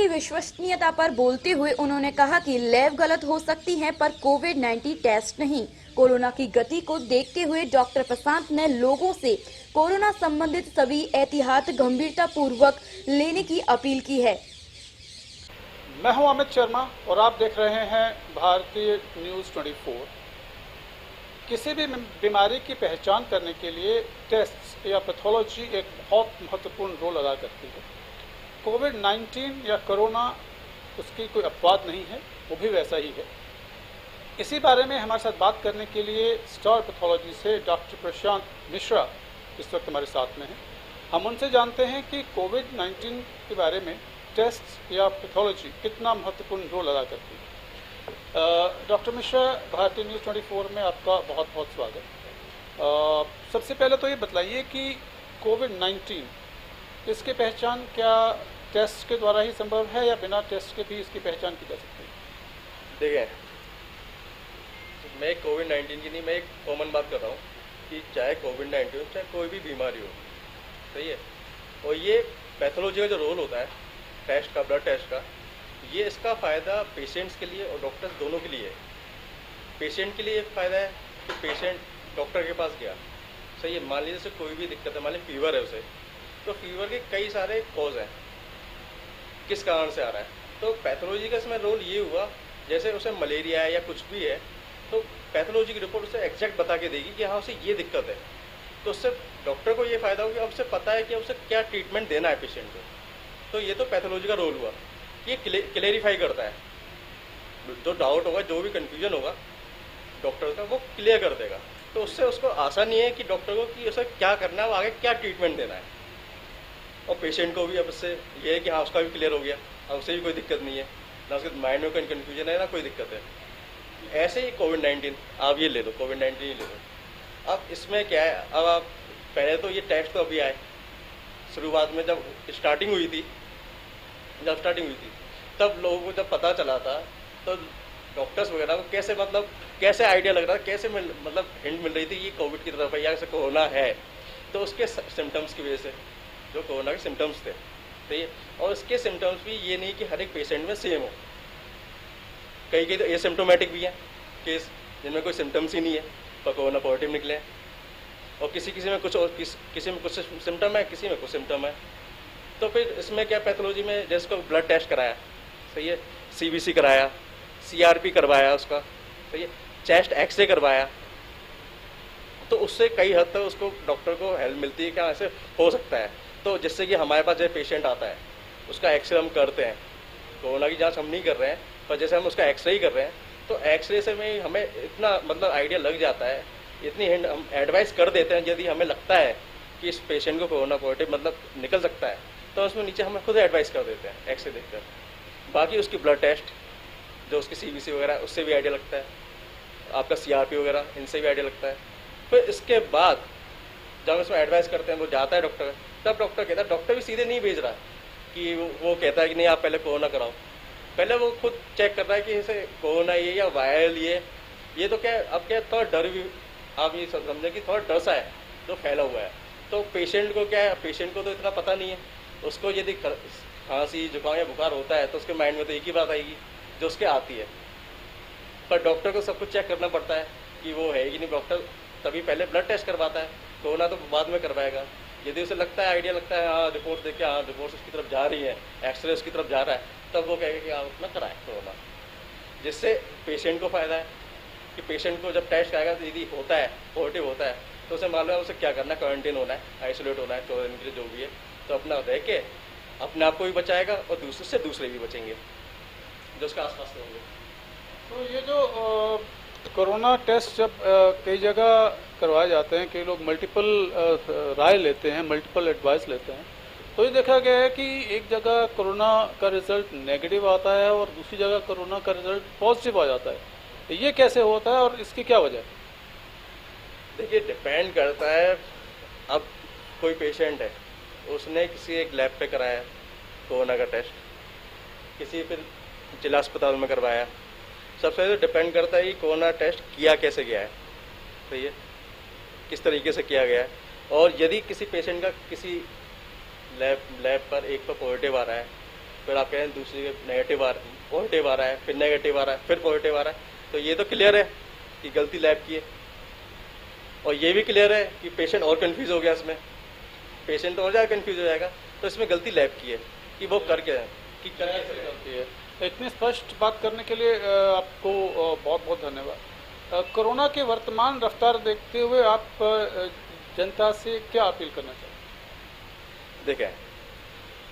की विश्वसनीयता पर बोलते हुए उन्होंने कहा कि लैब गलत हो सकती है पर कोविड-19 टेस्ट नहीं। कोरोना की गति को देखते हुए डॉक्टर प्रशांत ने लोगों से कोरोना संबंधित सभी एहतियात गंभीरता पूर्वक लेने की अपील की है। मैं हूं अमित शर्मा और आप देख रहे हैं भारतीय न्यूज़ 24। किसी भी बीमारी की पहचान करने के लिए टेस्ट या पैथोलॉजी एक बहुत महत्वपूर्ण रोल अदा करती है। कोविड-19 या कोरोना उसकी कोई अपवाद नहीं है, वो भी वैसा ही है। इसी बारे में हमारे साथ बात करने के लिए स्टार पैथोलॉजी से डॉक्टर प्रशांत मिश्रा इस वक्त हमारे साथ में हैं। हम उनसे जानते हैं कि कोविड-19 के बारे में टेस्ट या पैथोलॉजी कितना महत्वपूर्ण रोल अदा करती है। डॉक्टर मिश्रा, भारतीय न्यूज़ 24 में आपका बहुत बहुत स्वागत। सबसे पहले तो ये बताइए कि कोविड-19 इसकी पहचान क्या टेस्ट के द्वारा ही संभव है या बिना टेस्ट के भी इसकी पहचान की जा सकती है? देखिए, मैं कोविड-19 की नहीं, मैं एक कॉमन बात कर रहा हूँ कि चाहे कोविड-19 हो चाहे कोई भी बीमारी हो, सही है। और ये पैथोलॉजी का जो रोल होता है टेस्ट का, ब्लड टेस्ट का, ये इसका फ़ायदा पेशेंट्स के लिए और डॉक्टर्स दोनों के लिए है। पेशेंट के लिए एक फ़ायदा है कि पेशेंट डॉक्टर के पास गया, सही है। मान लीजिए उसे कोई भी दिक्कत है, मान लीजिए फीवर है उसे, तो फीवर के कई सारे कॉज हैं, किस कारण से आ रहा है। तो पैथोलॉजी का इसमें रोल ये हुआ, जैसे उसे मलेरिया है या कुछ भी है, तो पैथोलॉजी की रिपोर्ट उसे एग्जैक्ट बता के देगी कि हाँ उसे ये दिक्कत है। तो उससे डॉक्टर को ये फ़ायदा होगा कि अब उसे पता है कि उसे क्या ट्रीटमेंट देना है पेशेंट को। तो ये तो पैथोलॉजी का रोल हुआ, ये क्लेरिफाई करता है। जो डाउट होगा, जो भी कन्फ्यूजन होगा डॉक्टर का, वो क्लियर कर देगा। तो उससे उसको आसानी है कि डॉक्टर को कि उसे क्या करना है, वो आगे क्या ट्रीटमेंट देना है। और पेशेंट को भी अब इससे ये है कि हाँ उसका भी क्लियर हो गया, अब उसे भी कोई दिक्कत नहीं है, ना उसके माइंड में कोई कन्फ्यूजन है ना कोई दिक्कत है। ऐसे ही कोविड-19 आप ये ले लो, कोविड-19 ही ले लो। अब इसमें क्या है, अब आप पहले तो ये टेस्ट तो अभी आए, शुरुआत में जब स्टार्टिंग हुई थी तब लोगों को जब पता चला था तो डॉक्टर्स वगैरह को कैसे आइडिया लग रहा था, कैसे हिंट मिल रही थी ये कोविड की तरफ है या ऐसे कोरोना है। तो उसके सिम्टम्स की वजह से, जो कोरोना के सिम्टम्स थे, तो ये, और इसके सिम्टम्स भी ये नहीं कि हर एक पेशेंट में सेम हो। कई तो एसिम्प्टोमेटिक भी हैं केस, जिनमें कोई सिम्टम्स ही नहीं है पर कोरोना पॉजिटिव निकले हैं। और किसी में कुछ और किसी में कुछ सिम्टम है, किसी में कुछ सिम्टम है। तो फिर इसमें क्या, पैथोलॉजी में जैसे को ब्लड टेस्ट कराया, सही है, CBC कराया, CRP करवाया उसका, सही है, चेस्ट एक्सरे करवाया, तो उससे कई हद तक उसको डॉक्टर को हेल्प मिलती है कि ऐसे हो सकता है। तो जिससे कि हमारे पास जैसे पेशेंट आता है उसका एक्सरे हम करते हैं, कोरोना की जांच हम नहीं कर रहे हैं पर जैसे हम उसका एक्सरे ही कर रहे हैं, तो एक्सरे से में हमें इतना आइडिया लग जाता है, इतनी हिंट हम एडवाइस कर देते हैं। यदि हमें लगता है कि इस पेशेंट को कोरोना पॉजिटिव निकल सकता है, तो उसमें नीचे हमें खुद एडवाइस कर देते हैं एक्सरे देखकर। बाकी उसकी ब्लड टेस्ट, जो उसकी CBC वगैरह, उससे भी आइडिया लगता है, आपका CRP वगैरह, इनसे भी आइडिया लगता है। फिर इसके बाद जब उसमें एडवाइस करते हैं, वो जाता है डॉक्टर, तब डॉक्टर कहता है, डॉक्टर भी सीधे नहीं भेज रहा है कि वो कहता है कि नहीं आप पहले कोरोना कराओ, पहले वो खुद चेक कर रहा है कि इसे कोरोना ये या वायरल ये तो क्या, अब क्या थोड़ा डर भी, आप ये समझे कि थोड़ा डर सा है जो फैला हुआ है। तो पेशेंट को क्या है, पेशेंट को तो इतना पता नहीं है, उसको यदि खांसी जुकाम या बुखार होता है तो उसके माइंड में तो एक ही बात आएगी जो उसके आती है। पर डॉक्टर को सब कुछ चेक करना पड़ता है कि वो है कि नहीं। डॉक्टर तभी पहले ब्लड टेस्ट करवाता है, कोरोना तो बाद में करवाएगा। यदि उसे लगता है, आइडिया लगता है, हाँ रिपोर्ट देख के हाँ रिपोर्ट उसकी तरफ जा रही है, एक्सरे उसकी तरफ जा रहा है, तब वो कहेगा कि आप अपना कराएं कोरोना। जिससे पेशेंट को फ़ायदा है कि पेशेंट को जब टेस्ट आएगा तो यदि होता है, पॉजिटिव होता है, तो उसे मालूम है उसे क्या करना है, क्वारंटीन होना है, आइसोलेट होना है 14 दिन के लिए, जो भी है। तो अपना रह के अपने आप को भी बचाएगा और दूसरे से दूसरे भी बचेंगे जो उसके आसपास होंगे। तो ये जो कोरोना टेस्ट जब कई जगह करवाए जाते हैं, कई लोग मल्टीपल राय लेते हैं, मल्टीपल एडवाइस लेते हैं, तो ये देखा गया है कि एक जगह कोरोना का रिजल्ट नेगेटिव आता है और दूसरी जगह कोरोना का रिजल्ट पॉजिटिव आ जाता है। ये कैसे होता है और इसकी क्या वजह है? देखिए, डिपेंड करता है। अब कोई पेशेंट है, उसने किसी एक लैब पे कराया कोरोना का टेस्ट, किसी फिर जिला अस्पताल में करवाया। सबसे पहले डिपेंड करता है कि कोरोना टेस्ट किया कैसे गया है, सही है, किस तरीके से किया गया है। और यदि किसी पेशेंट का किसी लैब पर एक पर पॉजिटिव आ रहा है फिर आप कह रहे हैं दूसरी नेगेटिव पॉजिटिव आ रहा है, फिर नेगेटिव आ रहा है, फिर पॉजिटिव आ रहा है। तो ये तो क्लियर है कि गलती लैब की है, और ये भी क्लियर है कि पेशेंट और कंफ्यूज हो गया इसमें, पेशेंट और ज़्यादा कंफ्यूज हो जाएगा। तो इसमें गलती लैब की है कि वो कर क्या है, कि कर कैसे गलती है। इतनी स्पष्ट बात करने के लिए आपको बहुत बहुत धन्यवाद। कोरोना के वर्तमान रफ्तार देखते हुए आप जनता से क्या अपील करना चाहते हैं? देखें,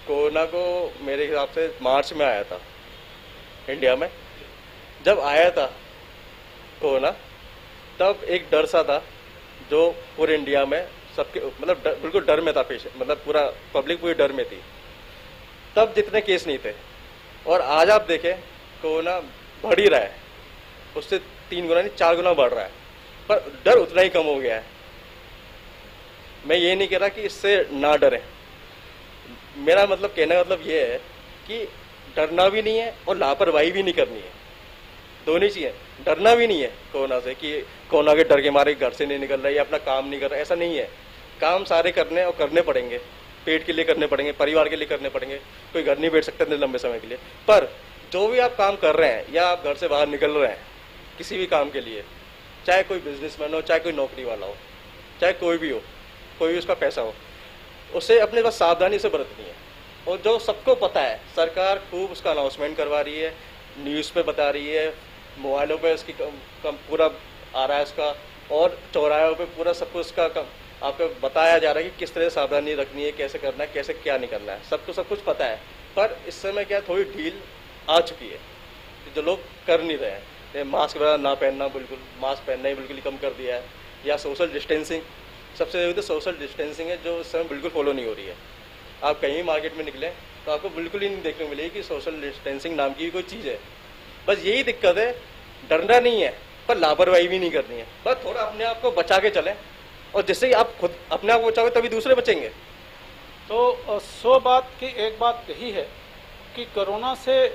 कोरोना को मेरे हिसाब से मार्च में आया था इंडिया में। जब आया था कोरोना, तब एक डर सा था जो पूरे इंडिया में सबके मतलब बिल्कुल डर में था पेशेंट, मतलब पूरा पब्लिक पूरी डर में थी। तब जितने केस नहीं थे, और आज आप देखें कोरोना बढ़ ही रहा है, उससे 3 गुना नहीं 4 गुना बढ़ रहा है, पर डर उतना ही कम हो गया है। मैं ये नहीं कह रहा कि इससे ना डरें, मेरा मतलब कहने का मतलब ये है कि डरना भी नहीं है और लापरवाही भी नहीं करनी है, दोनों चीजें। डरना भी नहीं है कोरोना से कि कोरोना के डर के मारे घर से नहीं निकल रहा है या अपना काम नहीं कर रहा है, ऐसा नहीं है। काम सारे करने और करने पड़ेंगे, पेट के लिए करने पड़ेंगे, परिवार के लिए करने पड़ेंगे, कोई घर नहीं बैठ सकता इतने लंबे समय के लिए। पर जो भी आप काम कर रहे हैं या आप घर से बाहर निकल रहे हैं किसी भी काम के लिए, चाहे कोई बिजनेसमैन हो, चाहे कोई नौकरी वाला हो, चाहे कोई भी हो, कोई भी उसका पैसा हो, उसे अपने पास सावधानी से बरतनी है। और जो सबको पता है, सरकार खूब उसका अनाउंसमेंट करवा रही है, न्यूज़ पे बता रही है, मोबाइलों पे इसकी पूरा आ रहा है इसका, और चौराहों पे पूरा सब कुछ इसका आपको बताया जा रहा है कि किस तरह सावधानी रखनी है, कैसे करना है, कैसे क्या नहीं करना है, सबको सब कुछ पता है। पर इस समय क्या थोड़ी ढील आ चुकी है, जो लोग कर नहीं रहे हैं। मास्क वगैरह ना पहनना, बिल्कुल मास्क पहनना ही बिल्कुल ही कम कर दिया है, या सोशल डिस्टेंसिंग, सबसे ज़रूरी तो सोशल डिस्टेंसिंग है, जो इस समय बिल्कुल फॉलो नहीं हो रही है। आप कहीं मार्केट में निकलें तो आपको बिल्कुल ही नहीं देखने को मिलेगी कि सोशल डिस्टेंसिंग नाम की कोई चीज़ है। बस यही दिक्कत है, डरना नहीं है पर लापरवाही भी नहीं करनी है। बस थोड़ा अपने आप को बचा के चलें, और जिससे आप खुद अपने आप को बचाओगे तभी दूसरे बचेंगे। तो 100 बात की एक बात यही है कि कोरोना से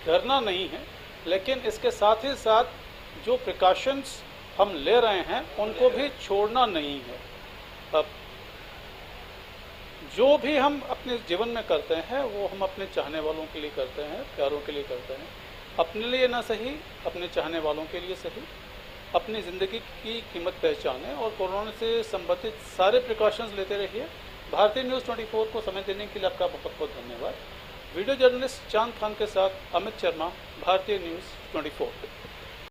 डरना नहीं है, लेकिन इसके साथ ही साथ जो प्रिकॉशंस हम ले रहे हैं उनको भी छोड़ना नहीं है। अब जो भी हम अपने जीवन में करते हैं वो हम अपने चाहने वालों के लिए करते हैं, प्यारों के लिए करते हैं। अपने लिए ना सही, अपने चाहने वालों के लिए सही। अपनी ज़िंदगी की कीमत पहचानें और कोरोना से संबंधित सारे प्रिकॉशंस लेते रहिए। भारतीय न्यूज़ 24 को समय देने के लिए आपका बहुत बहुत धन्यवाद। वीडियो जर्नलिस्ट चांद खान के साथ अमित शर्मा, भारतीय न्यूज़ 24।